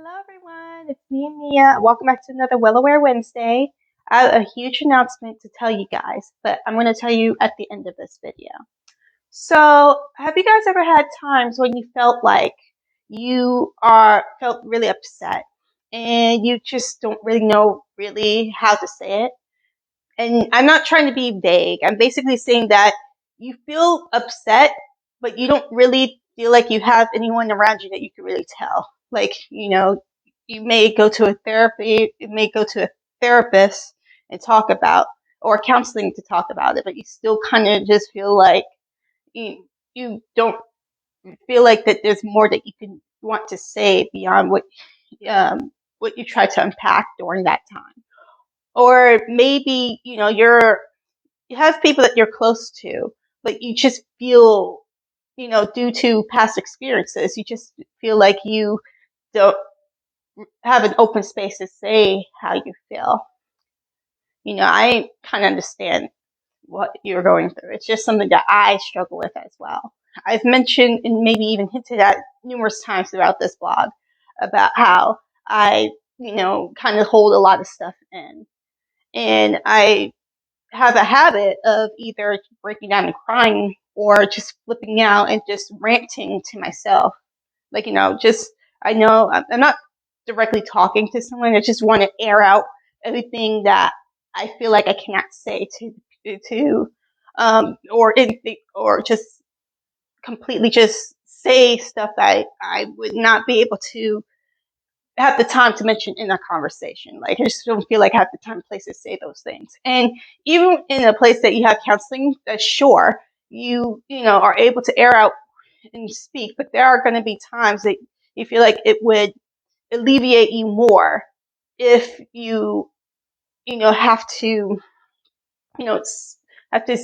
Hello, everyone. It's me, Mia. Welcome back to another Well Aware Wednesday. I have a huge announcement to tell you guys, but I'm going to tell you at the end of this video. So, have you guys ever had times when you felt like felt really upset and you just don't really know how to say it? And I'm not trying to be vague. I'm basically saying that you feel upset, but you don't really feel like you have anyone around you that you can really tell. Like, you may go to a therapist and talk about, or counseling to talk about it, but you still kind of just feel like you don't feel like that there's more that you can want to say beyond what you try to unpack during that time. Or maybe, you have people that you're close to, but you just feel, due to past experiences, you just feel like you don't have an open space to say how you feel. I kind of understand what you're going through. It's just something that I struggle with as well. I've mentioned and maybe even hinted at numerous times throughout this blog about how I, kind of hold a lot of stuff in. And I have a habit of either breaking down and crying or just flipping out and just ranting to myself. Like, I know I'm not directly talking to someone. I just want to air out everything that I feel like I cannot say or just completely just say stuff that I would not be able to have the time to mention in a conversation. Like, I just don't feel like I have the time and place to say those things. And even in a place that you have counseling, that's sure you are able to air out and speak, but there are going to be times that you feel like it would alleviate you more if have to you know have to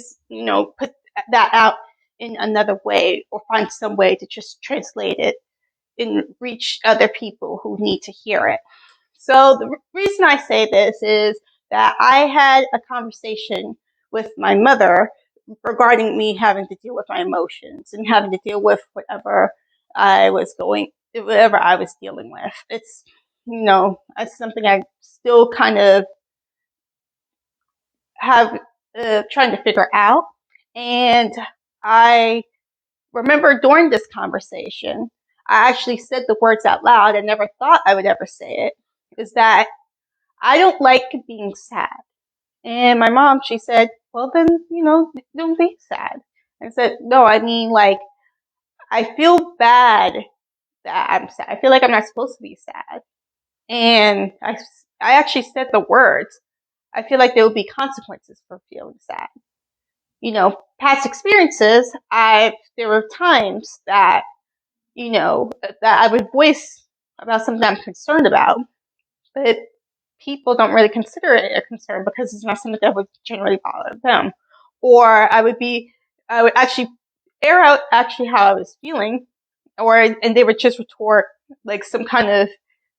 put that out in another way or find some way to just translate it and reach other people who need to hear it. So the reason I say this is that I had a conversation with my mother regarding me having to deal with my emotions and having to deal with whatever whatever I was dealing with. It's something I still kind of have trying to figure out. And I remember during this conversation, I actually said the words out loud. I never thought I would ever say it. Is that I don't like being sad. And my mom, she said, well, then, don't be sad. I said, no, I mean, like, I feel bad that I'm sad. I feel like I'm not supposed to be sad. And I actually said the words. I feel like there would be consequences for feeling sad. Past experiences, there were times that, that I would voice about something I'm concerned about, but people don't really consider it a concern because it's not something that would generally bother them. Or I would actually air out actually how I was feeling, and they would just retort like some kind of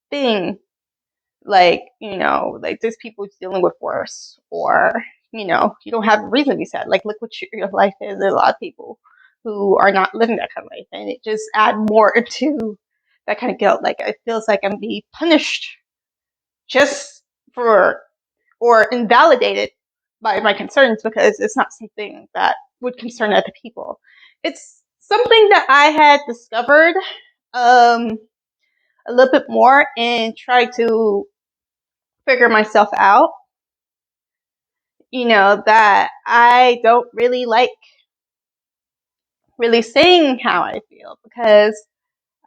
thing, like, like there's people dealing with worse, or, you don't have a reason to be sad. Like, look what your life is. There's a lot of people who are not living that kind of life, and it just add more into that kind of guilt. Like, it feels like I'm being punished just for, or invalidated by my concerns because it's not something that would concern other people. It's something that I had discovered a little bit more and tried to figure myself out. That I don't really like really saying how I feel because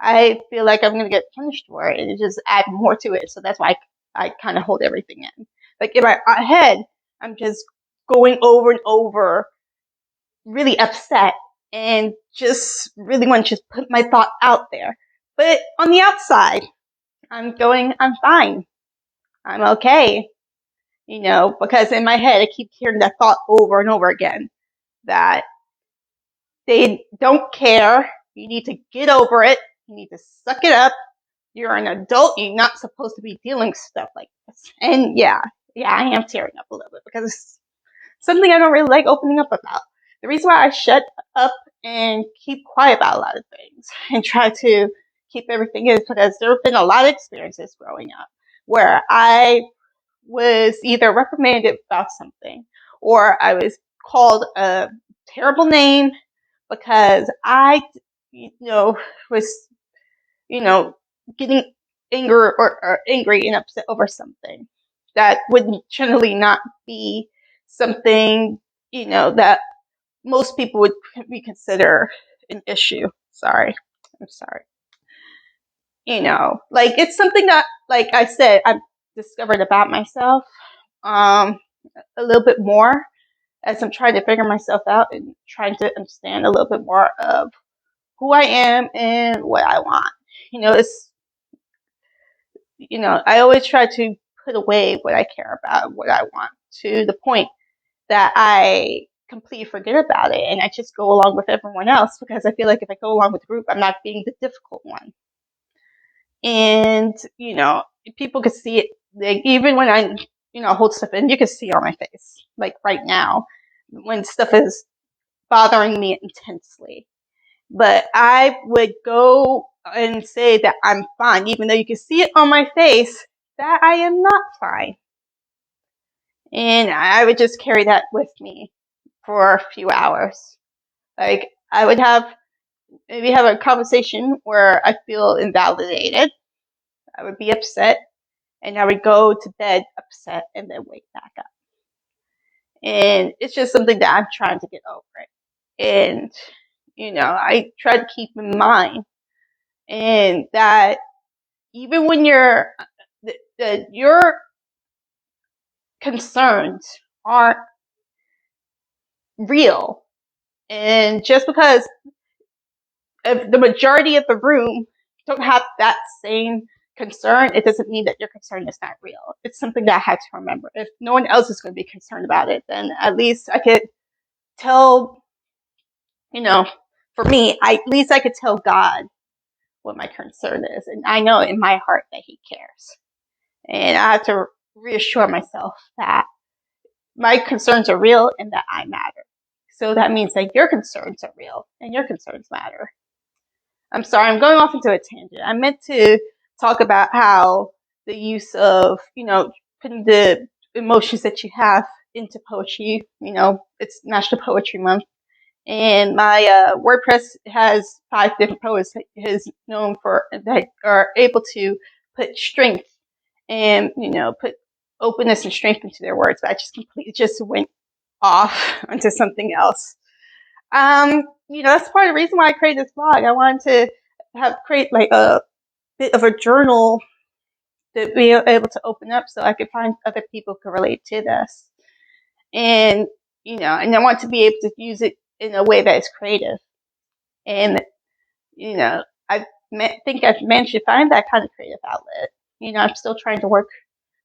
I feel like I'm going to get punished for it and it just add more to it. So that's why I kind of hold everything in. Like, in my head, I'm just going over and over, really upset, and just really want to just put my thought out there. But on the outside, I'm fine. I'm okay. Because in my head, I keep hearing that thought over and over again that they don't care. You need to get over it. You need to suck it up. You're an adult. You're not supposed to be dealing stuff like this. And yeah, I am tearing up a little bit because it's something I don't really like opening up about. The reason why I shut up and keep quiet about a lot of things and try to keep everything in because there have been a lot of experiences growing up where I was either reprimanded about something or I was called a terrible name because I, was, getting or angry and upset over something that would generally not be something, that most people would consider an issue. I'm sorry. Like it's something that, like I said, I've discovered about myself a little bit more as I'm trying to figure myself out and trying to understand a little bit more of who I am and what I want. It's, I always try to put away what I care about, what I want, to the point that I completely forget about it and I just go along with everyone else because I feel like if I go along with the group, I'm not being the difficult one. And, people can see it, like, even when I, hold stuff in, you can see it on my face, like right now, when stuff is bothering me intensely. But I would go and say that I'm fine, even though you can see it on my face that I am not fine. And I would just carry that with me for a few hours. Like, I would maybe have a conversation where I feel invalidated. I would be upset, and I would go to bed upset and then wake back up. And it's just something that I'm trying to get over it. And, I try to keep in mind and that even when your concerns aren't real, and just because if the majority of the room don't have that same concern, it doesn't mean that your concern is not real. It's something that I had to remember. If no one else is going to be concerned about it, then at least I could tell, for me, at least I could tell God what my concern is. And I know in my heart that He cares. And I have to reassure myself that my concerns are real and that I matter. So that means that your concerns are real and your concerns matter. I'm sorry, I'm going off into a tangent. I meant to talk about how the use of, putting the emotions that you have into poetry, it's National Poetry Month. And my WordPress has 5 different poets that is known for that are able to put strength and, put openness and strength into their words. But I just completely just went off onto something else. That's part of the reason why I created this blog. I wanted to create like a bit of a journal to be able to open up so I could find other people who can relate to this. And, and I want to be able to use it in a way that is creative. And, I think I've managed to find that kind of creative outlet. I'm still trying to work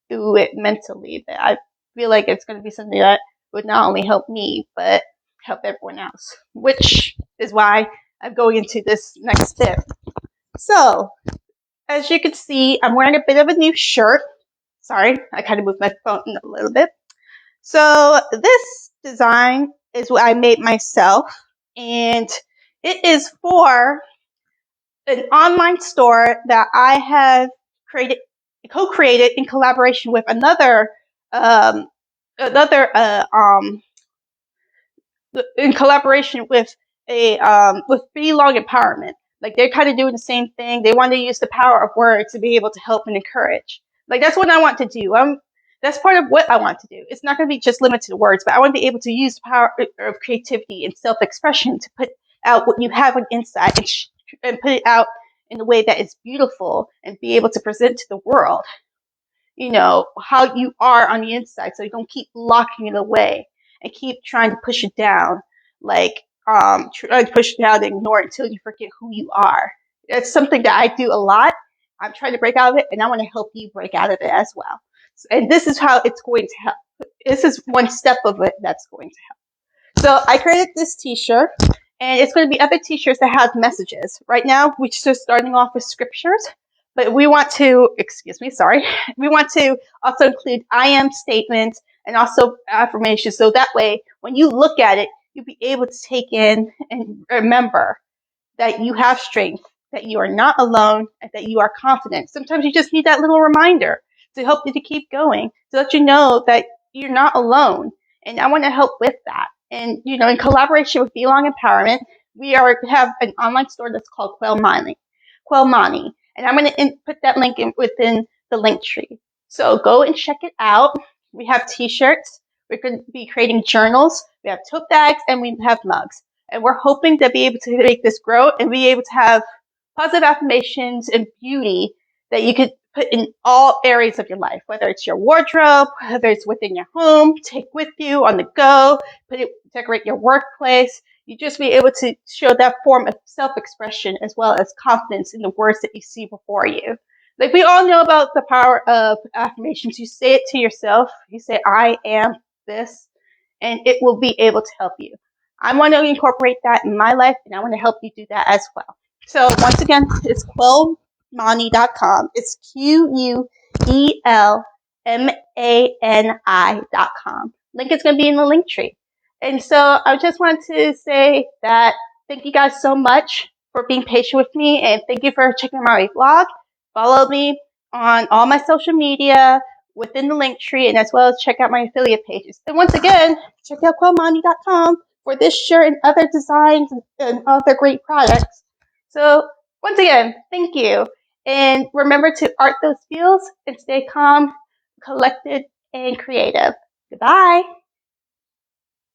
through it mentally, but I feel like it's going to be something that would not only help me, but help everyone else, which is why I'm going into this next tip. So, as you can see, I'm wearing a bit of a new shirt. Sorry, I kind of moved my phone a little bit. So, this design is what I made myself, and it is for an online store that I have co-created in collaboration with in collaboration with with Belong Empowerment. Like they're kind of doing the same thing. They want to use the power of words to be able to help and encourage. Like that's what I want to do. That's part of what I want to do. It's not going to be just limited to words, but I want to be able to use the power of creativity and self-expression to put out what you have on inside and put it out in a way that is beautiful and be able to present to the world, how you are on the inside, so you don't keep locking it away and keep trying to push it down, like trying to push it down and ignore it until you forget who you are. It's something that I do a lot. I'm trying to break out of it, and I want to help you break out of it as well. And this is how it's going to help. This is one step of it that's going to help. So I created this t-shirt, and it's going to be other t-shirts that have messages. Right now, we're just starting off with scriptures, but we want to, we want to also include I am statements and also affirmations. So that way, when you look at it, you'll be able to take in and remember that you have strength, that you are not alone and that you are confident. Sometimes you just need that little reminder to help you to keep going, to let you know that you're not alone. And I want to help with that. And, in collaboration with Belong Empowerment, we have an online store that's called Quellmani. And I'm going to put that link within the link tree. So go and check it out. We have t-shirts. We're going to be creating journals. We have tote bags and we have mugs. And we're hoping to be able to make this grow and be able to have positive affirmations and beauty that you could put in all areas of your life, whether it's your wardrobe, whether it's within your home, take with you on the go, decorate your workplace. You just be able to show that form of self-expression as well as confidence in the words that you see before you. Like, we all know about the power of affirmations. You say it to yourself. You say, I am this, and it will be able to help you. I want to incorporate that in my life, and I want to help you do that as well. So once again, it's quellmani.com. It's QUELMANI.com. Link is going to be in the link tree. And so I just want to say that thank you guys so much for being patient with me, and thank you for checking my vlog. Follow me on all my social media within the link tree, and as well as check out my affiliate pages. And once again, check out quellmani.com for this shirt and other designs and other great products. So once again, thank you. And remember to art those feels and stay calm, collected, and creative. Goodbye.